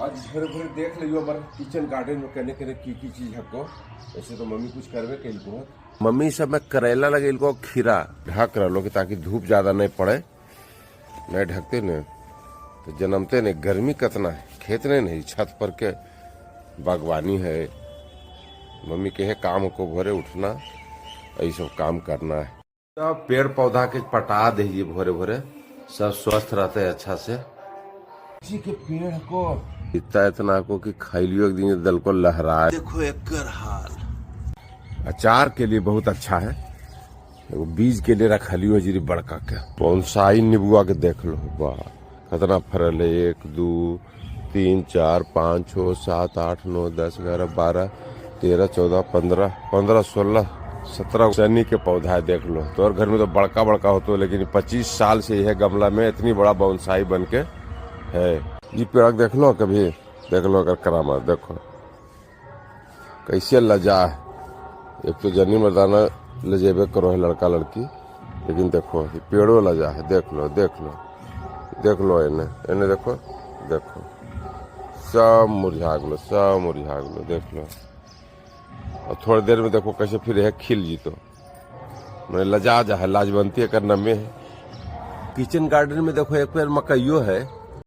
आज भरे भरे देख लियो हमारे किचन गार्डन में कहने के की चीज हमको। ऐसे तो मम्मी कुछ करवे के इनको मम्मी सब में करेला लगे इनको खीरा ढक रहा लोग ताकि धूप ज्यादा नहीं पड़े। नहीं ढकते न तो जन्मते नहीं। गर्मी कितना है खेत नहीं छत पर के बागवानी है। मम्मी के है काम को भोरे उठना यही सब काम करना है। सब पेड़ पौधा के पटा दीजिए भोरे भोरे सब स्वस्थ रहते है अच्छा से। किसी के पेड़ को इतना को कि खैलियो एक दिन दल को लहराए। देखो एकर हाल अचार के लिए बहुत अच्छा है। बीज के लिए रखलियो जीरी बड़का के बोनसाई नींबुआ के देख लो वाह कितना फरल है। 1 2 3 4 5 6 7 8 9 10 11 12 13 14 15 15 16 17 सनी के पौधा है देख लो। तो और घर में तो बड़का बड़का होता है लेकिन 25 साल से यह गमला में इतनी बड़ा बोनसाई बन के है। ये पेड़ देख लो कभी देख लो अगर करामा देखो कैसे लजा है। एक तो जनी मर्दाना लजेबे करो है लड़का लड़की लेकिन देखो ये पेड़ों लजा है। देख लो देख लो देख लो इन्हें इन्हें देखो देखो सब मुरझा गलो सब मुरझा गलो देख लो। और थोड़ी देर में देखो कैसे फिर है खिल जी तो मैंने लजा जा है लाजवंती करना में है। किचन गार्डन में देखो एक पेड़ मकइयो है।